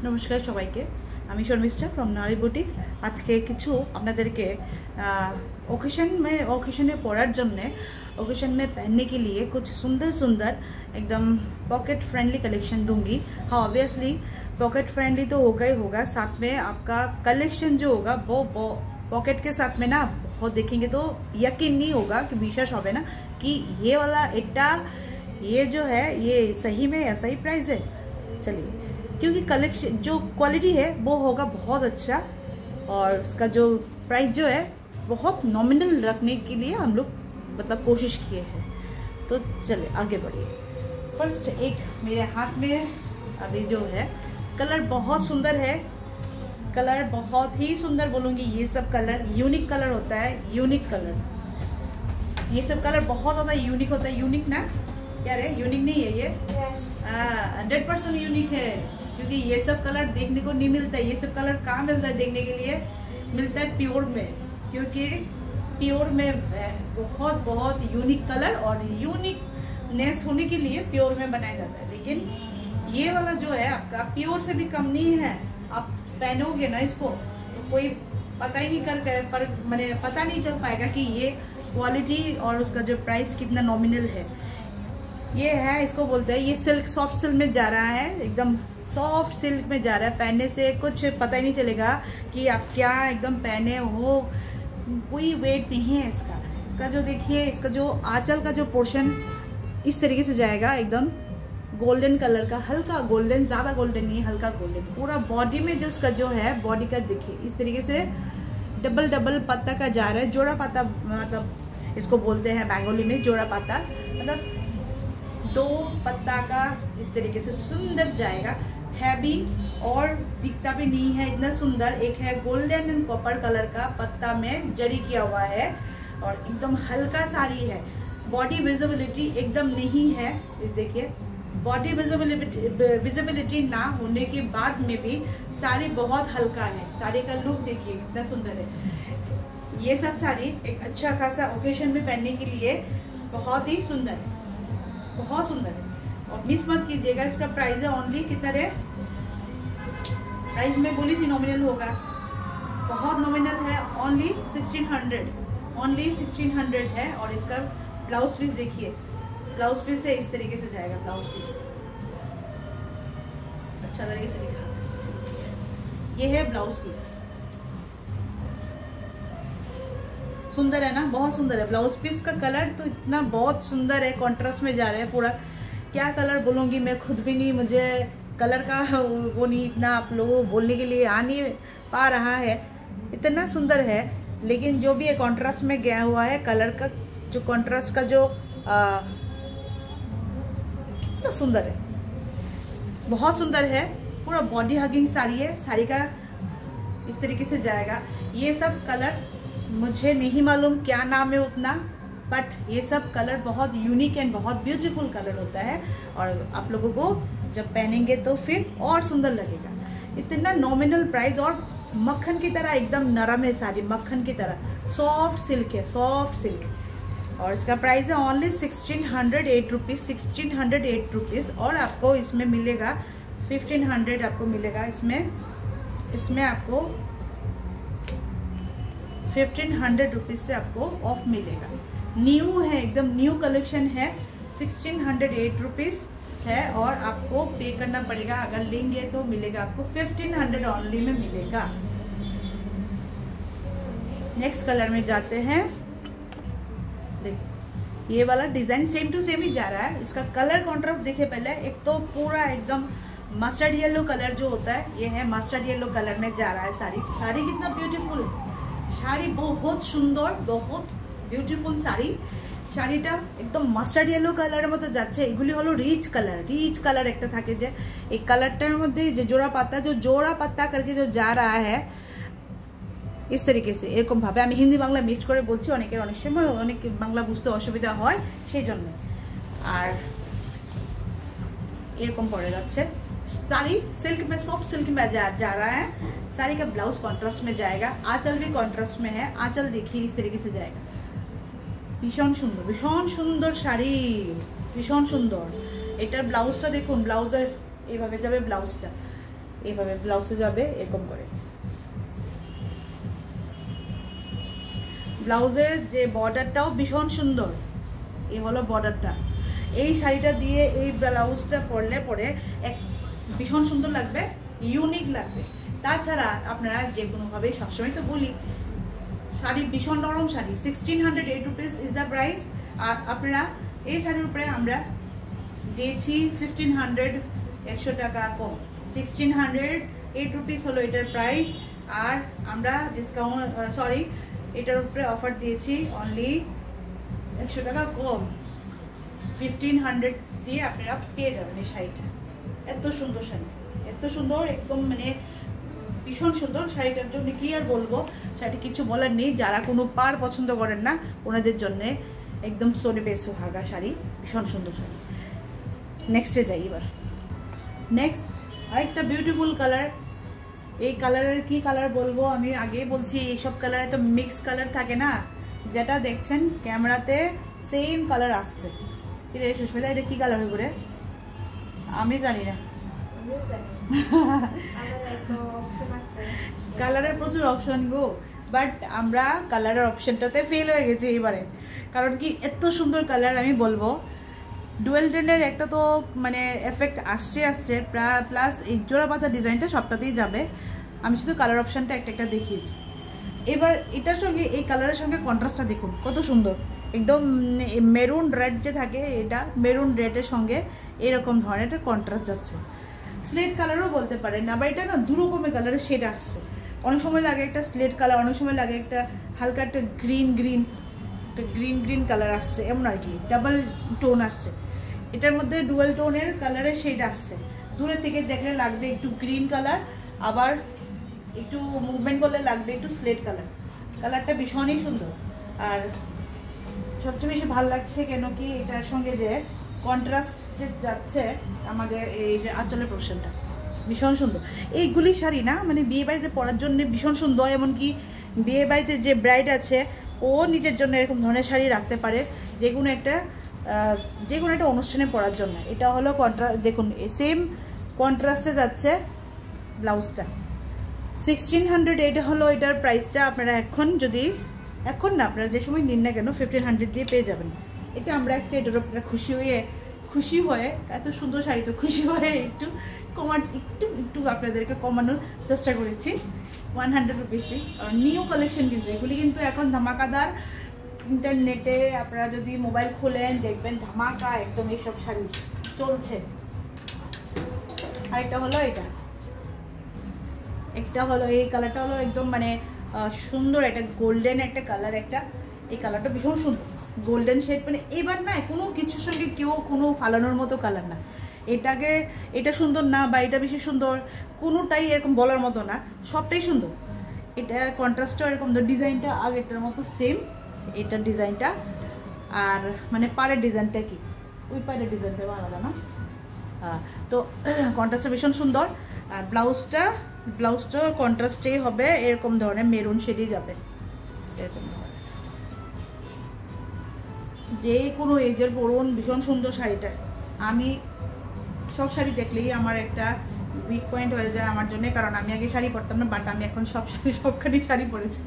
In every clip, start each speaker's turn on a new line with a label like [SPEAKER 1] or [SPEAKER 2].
[SPEAKER 1] नमस्कार सबाइके आमी शर्मिष्ठा फ्रम नारी बुटीक। आज के किछु आपनादेरके ओकेशने पड़ार जन्य ओकेशन में पहनने के लिए कुछ सुंदर सुंदर एकदम पॉकेट फ्रेंडली कलेक्शन दूंगी। हाँ, ऑब्वियसली पॉकेट फ्रेंडली तो होगा ही होगा, साथ में आपका कलेक्शन जो होगा वो पॉकेट के साथ में ना बहुत देखेंगे तो यकीन नहीं होगा कि विश्वास होगा ना कि ये वाला इट्टा ये जो है ये सही में ऐसा ही प्राइस है। चलिए, क्योंकि कलेक्शन जो क्वालिटी है वो होगा बहुत अच्छा और उसका जो प्राइस जो है बहुत नॉमिनल रखने के लिए हम लोग मतलब कोशिश किए हैं। तो चलिए आगे बढ़िए। फर्स्ट एक मेरे हाथ में अभी जो है कलर बहुत सुंदर है, कलर बहुत ही सुंदर बोलूँगी। ये सब कलर यूनिक कलर होता है, यूनिक कलर। ये सब कलर बहुत ज़्यादा यूनिक होता है। यूनिक ना क्या रे, यूनिक नहीं है ये? 100% यूनिक है, क्योंकि ये सब कलर देखने को नहीं मिलता है। ये सब कलर कहाँ मिलता है देखने के लिए? मिलता है प्योर में, क्योंकि प्योर में बहुत बहुत यूनिक कलर और यूनिकनेस होने के लिए प्योर में बनाया जाता है। लेकिन ये वाला जो है आपका प्योर से भी कम नहीं है। आप पहनोगे ना इसको तो कोई पता ही नहीं कर मैंने पता नहीं चल पाएगा कि ये क्वालिटी और उसका जो प्राइस कितना नॉमिनल है। ये है, इसको बोलते हैं, ये सिल्क, सॉफ्ट सिल्क में जा रहा है, एकदम सॉफ्ट सिल्क में जा रहा है। पहनने से कुछ पता ही नहीं चलेगा कि आप क्या एकदम पहने हो, कोई वेट नहीं है इसका। इसका जो देखिए, इसका जो आंचल का जो पोर्शन इस तरीके से जाएगा, एकदम गोल्डन कलर का, हल्का गोल्डन, ज़्यादा गोल्डन नहीं, हल्का गोल्डन। पूरा बॉडी में जो उसका जो है बॉडी का देखिए इस तरीके से डबल डबल पत्ता का जा रहा है। जोड़ा पत्ता मतलब इसको बोलते हैं बंगाली में, जोड़ा पत्ता मतलब दो पत्ता का इस तरीके से सुंदर जाएगा। हैवी और दिखता भी नहीं है इतना सुंदर। एक है गोल्डन एंड कॉपर कलर का पत्ता में जड़ी किया हुआ है और एकदम हल्का साड़ी है। बॉडी विजिबिलिटी एकदम नहीं है। इस देखिए, बॉडी विजिबिलिटी ना होने के बाद में भी साड़ी बहुत हल्का है। साड़ी का लुक देखिए कितना सुंदर है। ये सब साड़ी एक अच्छा खासा ओकेशन में पहनने के लिए बहुत ही सुंदर है, बहुत सुंदर है। और मिस मत कीजिएगा। इसका प्राइस है ओनली कितना है? प्राइस में बोली थी नॉमिनल होगा, बहुत नॉमिनल है। ओनली 1600, ओनली 1600 है। और इसका ब्लाउज पीस देखिए, ब्लाउज पीस है इस तरीके से जाएगा। ब्लाउज पीस अच्छा तरीके से दिखा, ये है ब्लाउज पीस। सुंदर है ना, बहुत सुंदर है। ब्लाउज पीस का कलर तो इतना बहुत सुंदर है, कॉन्ट्रास्ट में जा रहा है पूरा। क्या कलर बोलूँगी मैं खुद भी नहीं, मुझे कलर का वो नहीं इतना आप लोगों बोलने के लिए आ नहीं पा रहा है, इतना सुंदर है। लेकिन जो भी है कॉन्ट्रास्ट में गया हुआ है कलर का, जो कॉन्ट्रास्ट का जो कितना सुंदर है, बहुत सुंदर है। पूरा बॉडी हगिंग साड़ी है। साड़ी का इस तरीके से जाएगा। ये सब कलर मुझे नहीं मालूम क्या नाम है उतना, बट ये सब कलर बहुत यूनिक एंड बहुत ब्यूटीफुल कलर होता है और आप लोगों को जब पहनेंगे तो फिर और सुंदर लगेगा। इतना नॉमिनल प्राइस और मक्खन की तरह एकदम नरम है साड़ी, मक्खन की तरह सॉफ्ट सिल्क है, सॉफ्ट सिल्क। और इसका प्राइस है ओनली 1608 रुपीज़, 1608 रुपीज़। और आपको इसमें मिलेगा 1500 आपको मिलेगा इसमें आपको 1500 रुपीज़ से आपको ऑफ मिलेगा। न्यू है, एकदम न्यू कलेक्शन है। 1608 रुपीज़ है और आपको पे करना पड़ेगा। अगर लेंगे तो मिलेगा आपको 1500 ऑनली में मिलेगा। नेक्स्ट कलर में जाते हैं। देखिए, ये वाला डिजाइन सेम टू सेम ही जा रहा है। इसका कलर कॉन्ट्रास्ट देखिए पहले। एक तो पूरा एकदम मस्टर्ड येलो कलर जो होता है, ये है मस्टर्ड येलो कलर में जा रहा है साड़ी। साड़ी कितना ब्यूटीफुल है, শাড়ি बहुत সুন্দর, बहुत বিউটিফুল শাড়ি। শাড়িটা একদম মাস্টার্ড ইয়েলো কালারের মধ্যে যাচ্ছে। এগুলি হলো রিচ কালার একটা থাকে যে এই কালারটার মধ্যে যে জোড়া পাতা करके जो जा रहा है इस तरीके से এরকম ভাবে। আমি হিন্দি বাংলা মিক্স করে বলছি, অনেকের অনেক সময় অনেক বাংলা বুঝতে অসুবিধা হয় সেই জন্য। আর এরকম পড়ে যাচ্ছে साड़ी, सिल्क में, सॉफ्ट सिल्क में जा रहा है। साड़ी का ब्लाउज कॉन्ट्रास्ट में जाएगा, आंचल भी कॉन्ट्रास्ट में है। आंचल देखिए इस तरीके से जाएगा। भीषण सुंदर शाड़ी, भीषण सुंदर। एटार ब्लाउजटा देखुन, ब्लाउजर এইভাবে যাবে ব্লাউজটা। এইভাবে ব্লাউজে যাবে এরকম করে। ব্লাউজের যে বর্ডারটাও ভীষণ সুন্দর, এই হলো বর্ডারটা। এই শাড়িটা দিয়ে এই ব্লাউজটা পরলে পরে এক ভীষণ সুন্দর লাগবে, ইউনিক লাগবে। তাছাড়া আপনারা যে কোনোভাবে, সবসময় তো বলি শাড়ি ভীষণ নরম sari, 1608 rupees is the price. আর আপনারা এই শাড়ির উপরে আমরা দিয়েছি 1500, 100 টাকা কম, 1608 রুপিস হলো এটার প্রাইস। আর আমরা ডিসকাউন্ট এটার উপরে অফার দিয়েছি অনলি 100 টাকা কম, 1500 দিয়ে আপনারা পেয়ে যাবেন এই শাড়িটা। এত সুন্দর শাড়ি, এত সুন্দর, একদম মানে ভীষণ সুন্দর। শাড়িটার জন্য কি আর বলবো, শাড়িটা কিছু বলার নেই। যারা কোনো পার পছন্দ করেন না ওনাদের জন্য একদম সোনে পে সুহাগা শাড়ি, ভীষণ সুন্দর শাড়ি। নেক্সটে যাই এবার। নেক্সট আরেকটা বিউটিফুল কালার। এই কালারের কি কালার বলবো, আমি আগেই বলছি এইসব কালারে তো মিক্স কালার থাকে না, যেটা দেখছেন ক্যামেরাতে সেম কালার আসছে। সুস্মিতা এটা কি কালার হয়ে ঘুরে আমি জানি না, কালারের প্রচুর অপশন গো, বাট আমরা কালারের অপশনটাতে ফেল হয়ে গেছি এবারে। কারণ কি এত সুন্দর কালার, আমি বলবো ডুয়েল টেনের একটা তো মানে এফেক্ট আসছে প্লাস এই জোড়া পাতা ডিজাইনটা সবটাতেই যাবে। আমি শুধু কালার অপশনটা একটা দেখিয়েছি। এবার এটার সঙ্গে এই কালারের সঙ্গে কন্ট্রাস্টটা দেখুন কত সুন্দর, একদম মেরুন রেড যে থাকে, এটা মেরুন রেডের সঙ্গে এরকম ধরনের একটা কন্ট্রাস্ট যাচ্ছে। স্লেট কালারও বলতে পারেন, আবার এটা না দু রকমের কালারের শেড আসছে। অনেক সময় লাগে একটা স্লেট কালার, অনেক সময় লাগে একটা হালকা একটা গ্রিন কালার আসছে, এমন আর কি ডাবল টোন আসছে। এটার মধ্যে ডুয়াল টোনের কালারের শেড আসছে। দূরে থেকে দেখলে লাগবে একটু গ্রিন কালার, আবার একটু মুভমেন্ট করলে লাগবে একটু স্লেট কালার। কালারটা ভীষণই সুন্দর। আর সবচেয়ে বেশি ভালো লাগছে কেন কি এটার সঙ্গে যে কন্ট্রাস্ট যে যাচ্ছে আমাদের এই যে আঁচলের পোর্শনটা ভীষণ সুন্দর। এইগুলি শাড়ি না মানে বিয়ে বাড়িতে পরার জন্য ভীষণ সুন্দর। এমনকি বিয়ে বাড়িতে যে ব্রাইড আছে ও নিজের জন্য এরকম ধরনের শাড়ি রাখতে পারে যে কোনো একটা অনুষ্ঠানে পরার জন্য। এটা হলো কন্ট্রাস্ট, দেখুন সেম কন্ট্রাস্টে যাচ্ছে ব্লাউজটা। 1600 এটা হলো এটার প্রাইসটা। আপনারা এখন না আপনারা যে সময় নিন না কেন 1500 দিয়ে পেয়ে যাবেন। এটা আমরা একটা এটার উপরে খুশি হয়ে এত সুন্দর শাড়ি তো খুশি হয়ে একটু আপনাদেরকে কমানোর চেষ্টা করেছি 100 রুপিসই। নিউ কালেকশন কিন্তু এগুলি কিন্তু এখন ধামাকাদার। ইন্টারনেটে আপনারা যদি মোবাইল খোলেন দেখবেন ধামাকা একদম এইসব শাড়ি চলছে। আর এটা হলো এই কালারটা হলো একদম মানে সুন্দর, একটা গোল্ডেন একটা কালার, এই কালারটা ভীষণ সুন্দর গোল্ডেন শেড। মানে এবার না কোনো কিছুর সঙ্গে কেউ কোনো ফালানোর মতো কালার না। এটা সুন্দর না বা এটা বেশি সুন্দর কোনোটাই এরকম বলার মতো না, সবটাই সুন্দর। এটা কন্ট্রাস্টটা এরকম, ডিজাইনটা আগেরটার মতো সেম এটার ডিজাইনটা। আর মানে পাড়ের ডিজাইনটা কি ওই পাড়ের ডিজাইনটা আলাদা না। তো কন্ট্রাস্টটা ভীষণ সুন্দর। আর ব্লাউজটা কন্ট্রাস্টেই হবে, এরকম ধরনের মেরুন শেডই যাবে এরকম ধরনের। যে কোনো এজের পরুন ভীষণ সুন্দর শাড়িটা। আমি সব শাড়ি দেখলেই আমার একটা উইক পয়েন্ট হয়ে যায় আমার জন্য, কারণ আমি আগে শাড়ি পরতাম না, বাট আমি এখন সবখানি শাড়ি পরেছি।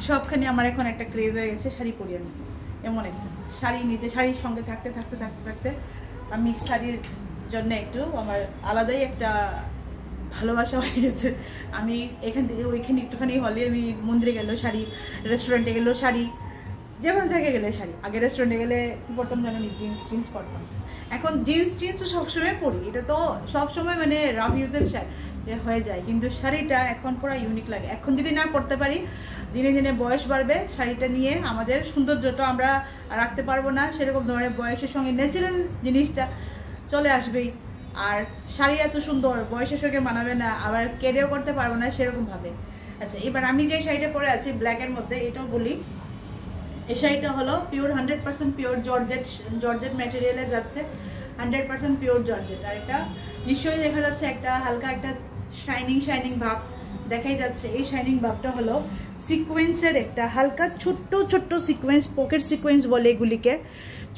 [SPEAKER 1] সবখানি আমার এখন একটা ক্রেজ হয়ে গেছে শাড়ি পরি আমি। এমন একটা শাড়ির সঙ্গে থাকতে আমি শাড়ির জন্য একটু আমার আলাদাই একটা ভালোবাসা হয়ে গেছে। আমি এখান থেকে ওইখানে একটুখানি হলে আমি মন্দিরে গেলেও শাড়ি, রেস্টুরেন্টে গেলেও শাড়ি, যে কোনো জায়গায় গেলে শাড়ি। আগে রেস্টুরেন্টে গেলে কী পরতাম জানো, জিন্স পরতাম। এখন জিন্স তো সবসময় পরি, এটা তো সবসময় মানে রাফ ইউজের হয়ে যায়, কিন্তু শাড়িটা এখন পুরো ইউনিক লাগে। এখন যদি না পরতে পারি, দিনে দিনে বয়স বাড়বে, শাড়িটা নিয়ে আমাদের সৌন্দর্যটা আমরা রাখতে পারবো না। সেরকম ধরনের বয়সের সঙ্গে ন্যাচারাল জিনিসটা চলে আসবেই। আর শাড়ি এত সুন্দর বয়সের সঙ্গে মানাবে না, আবার ক্যারিও করতে পারবো না সেরকমভাবে। আচ্ছা, এবার আমি যে শাড়িটা পরে আছি ব্ল্যাকের মধ্যে, এটাও বলি এই শাড়িটা হলো পিওর 100% পিওর জর্জেট ম্যাটেরিয়ালে যাচ্ছে, 100% পিওর জর্জেট। আর এটা নিশ্চয়ই দেখা যাচ্ছে একটা হালকা একটা শাইনিং ভাব দেখাই যাচ্ছে। এই শাইনিং ভাবটা হলো সিকোয়েন্সের একটা হালকা ছোট্ট সিকোয়েন্স, পকেট সিকোয়েন্স বলে এগুলিকে,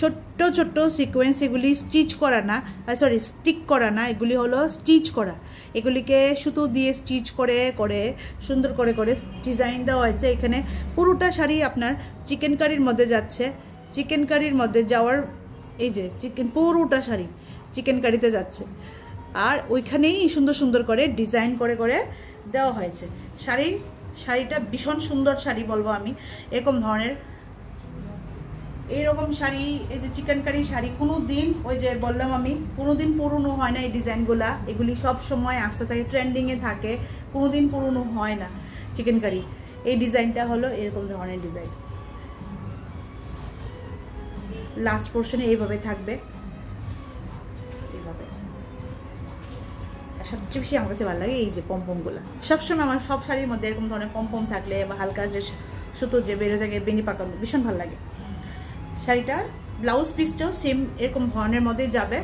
[SPEAKER 1] ছোট্ট ছোট্ট ছোট্ট সিকোয়েন্স, এগুলি স্টিচ করা না, সরি স্টিক করা না, এগুলি হলো স্টিচ করা। এগুলিকে সুতো দিয়ে স্টিচ করে করে সুন্দর করে করে ডিজাইন দেওয়া হয়েছে। এখানে পুরোটা শাড়ি আপনার চিকেন কারির মধ্যে যাচ্ছে, চিকেন কারির মধ্যে যাওয়ার এই যে পুরোটা শাড়ি চিকেন কারিতে যাচ্ছে, আর ওইখানেই সুন্দর সুন্দর করে ডিজাইন করে করে দেওয়া হয়েছে। শাড়িটা ভীষণ সুন্দর শাড়ি বলবো আমি। এরকম ধরনের এইরকম শাড়ি, এই যে চিকেন কারি শাড়ি কোনো দিন, ওই যে বললাম আমি, কোনো দিন পুরনো হয় না। এই ডিজাইনগুলা এগুলি সব সময় আসতে থাকে, ট্রেন্ডিংয়ে থাকে, কোনো দিন পুরনো হয় না চিকেন কারি। এই ডিজাইনটা হলো এরকম ধরনের ডিজাইন, লাস্ট পোর্শনে এইভাবে থাকবে, এইভাবে। সবচেয়ে বেশি আমার কাছে ভালো লাগে এই যে পমপমগুলো। সবসময় আমার সব শাড়ির মধ্যে এরকম ধরনের পমপম থাকলে বা হালকা যে সুতো যে বেরো থাকে বেনি পাকানো ভীষণ ভালো লাগে। শাড়িটার ব্লাউজ পিসটাও সেম এরকম ধরনের মধ্যে যাবে,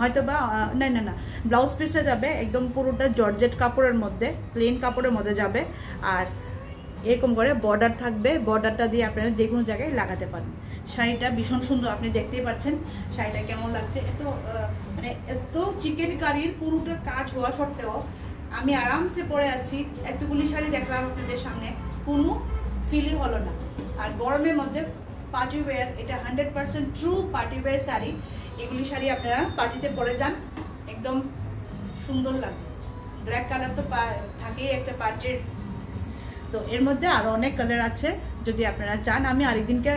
[SPEAKER 1] হয়তো বা না না না ব্লাউজ পিসটা যাবে একদম পুরোটা জর্জেট কাপড়ের মধ্যে, প্লেন কাপড়ের মধ্যে যাবে, আর এরকম করে বর্ডার থাকবে। বর্ডারটা দিয়ে আপনারা যে কোনো জায়গায় লাগাতে পারেন। শাড়িটা ভীষণ সুন্দর, আপনি দেখতেই পাচ্ছেন শাড়িটা কেমন লাগছে। মানে এত চিকেন কারির পুরোটা কাজ হওয়া সত্ত্বেও আমি আরামসে পরে আছি। এতগুলি শাড়ি দেখলাম আপনাদের সামনে, কোনো ফিলই হলো না। আর গরমের মধ্যে পার্টি ওয়্যার, এটা 100% ট্রু পার্টি ওয়্যার শাড়ি। এগুলি শাড়ি আপনারা পার্টিতে পরে যান, একদম সুন্দর লাগবে। ব্ল্যাক কালার তো থাকেই একটা পার্টির, তো এর মধ্যে আরও অনেক কালার আছে যদি আপনারা চান। আমি আরেকদিনকে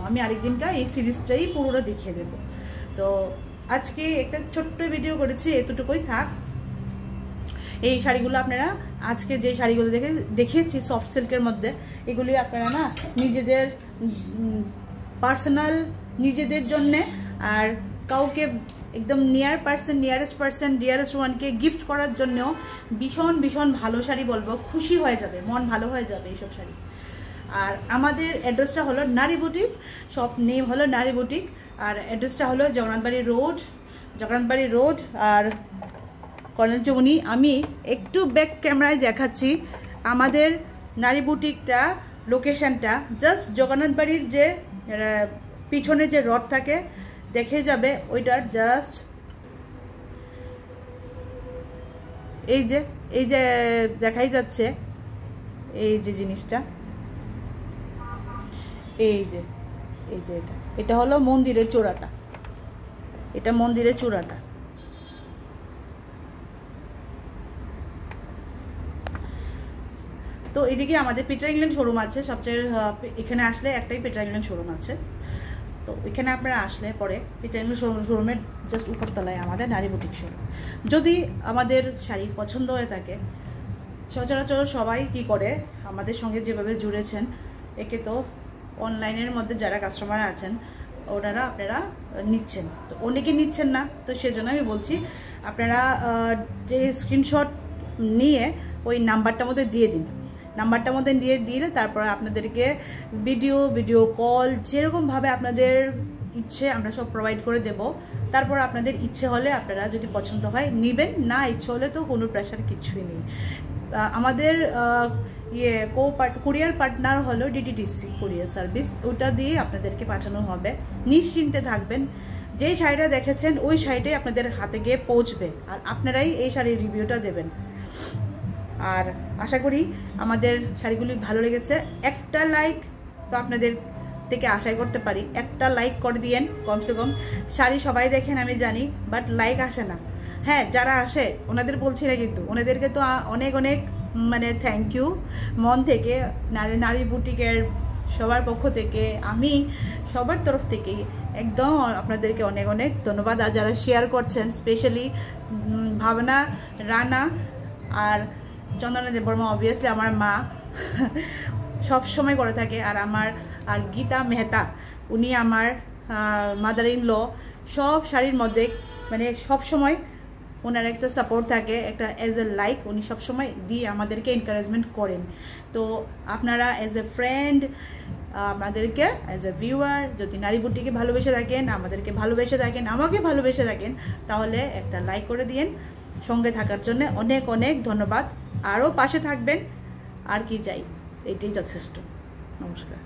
[SPEAKER 1] আমি আরেকদিনকে এই সিরিজটাই পুরোটা দেখিয়ে দেব। তো আজকে একটা ছোট্ট ভিডিও করেছি, এতটুকুই থাক। এই শাড়িগুলো আপনারা আজকে যে শাড়িগুলো দেখিয়েছি সফট সিল্কের মধ্যে, এগুলি আপনারা না নিজেদের পার্সোনাল, নিজেদের জন্যে, আর কাউকে একদম নিয়ারেস্ট পার্সন ডিয়ারেস্ট ওয়ানকে গিফট করার জন্যও ভীষণ ভীষণ ভালো শাড়ি বলবো। খুশি হয়ে যাবে, মন ভালো হয়ে যাবে এইসব শাড়ি। আর আমাদের অ্যাড্রেসটা হলো নারী বুটিক, শপ নেম হলো নারী বুটিক, আর অ্যাড্রেসটা হলো জগন্নাথবাড়ি রোড আর কর্নেল চৌমুহনী। আমি একটু ব্যাক ক্যামেরায় দেখাচ্ছি আমাদের নারী বুটিকটা, লোকেশনটা জাস্ট জগন্নাথবাড়ির যে পিছনে যে রড থাকে দেখে যাবে, ওইটার জাস্ট এই যে দেখাই যাচ্ছে এই যে জিনিসটা, এই যে এটা হলো মন্দিরের চূড়াটা, এটা মন্দিরের চূড়াটা। তো এদিকে আমাদের পিটার ইংল্যান্ড শোরুম আছে সবচেয়ে, এখানে আসলে একটাই পিটার ইংল্যান্ড শোরুম আছে। তো এখানে আপনারা আসলে পরে পিটার ইংল্যান্ড শোরুমের জাস্ট উপরতলায় আমাদের নারী বুটিক শোরুম। যদি আমাদের শাড়ি পছন্দ হয়ে থাকে, সচরাচর সবাই কি করে আমাদের সঙ্গে যেভাবে জুড়েছেন, একে তো অনলাইনের মধ্যে যারা কাস্টমার আছেন ওনারা আপনারা নিচ্ছেন, তো অনেকে নিচ্ছেন না। তো সেজন্য আমি বলছি আপনারা যে স্ক্রিনশট নিয়ে ওই নাম্বারটার মধ্যে দিয়ে দিন, নাম্বারটার মধ্যে দিয়ে দিলে তারপরে আপনাদেরকে ভিডিও কল যেরকমভাবে আপনাদের ইচ্ছে আমরা সব প্রোভাইড করে দেব। তারপর আপনাদের ইচ্ছে হলে আপনারা যদি পছন্দ হয় নেবেন, না ইচ্ছে হলে তো কোনো প্রেশার কিছুই নেই। আমাদের কুরিয়ার পার্টনার হলো ডিটিডিসি কুরিয়ার সার্ভিস, ওটা দিয়ে আপনাদেরকে পাঠানো হবে। নিশ্চিন্তে থাকবেন, যেই শাড়িটা দেখেছেন ওই শাড়িটাই আপনাদের হাতে গিয়ে পৌঁছবে, আর আপনারাই এই শাড়ির রিভিউটা দেবেন। আর আশা করি আমাদের শাড়িগুলি ভালো লেগেছে। একটা লাইক তো আপনাদের থেকে আশাই করতে পারি, একটা লাইক করে দিয়েন কমসে কম। শাড়ি সবাই দেখেন আমি জানি, বাট লাইক আসে না। হ্যাঁ, যারা আসে ওনাদের বলছি না, কিন্তু ওনাদেরকে তো অনেক অনেক মানে থ্যাংক ইউ মন থেকে। নারী বুটিকের সবার পক্ষ থেকে, আমি সবার তরফ থেকেই একদম আপনাদেরকে অনেক অনেক ধন্যবাদ। আর যারা শেয়ার করছেন, স্পেশালি ভাবনা রানা আর চন্দনা দেববর্মা, অবভিয়াসলি আমার মা সব সময় করে থাকে, আর গীতা মেহতা, উনি আমার মাদার ইন ল। সব শাড়ির মধ্যে মানে সব সময় ওনার একটা সাপোর্ট থাকে, একটা অ্যাজ এ লাইক উনি সবসময় দিয়ে আমাদেরকে এনকারেজমেন্ট করেন। তো আপনারা অ্যাজ এ ফ্রেন্ড, আমাদেরকে অ্যাজ এ ভিউয়ার যদি নারী বুটিকে ভালোবেসে থাকেন, আমাদেরকে ভালোবেসে থাকেন, আমাকে ভালোবেসে থাকেন, তাহলে একটা লাইক করে দিয়েন। সঙ্গে থাকার জন্য অনেক অনেক ধন্যবাদ। আরও পাশে থাকবেন, আর কি চাই, এটাই যথেষ্ট। নমস্কার।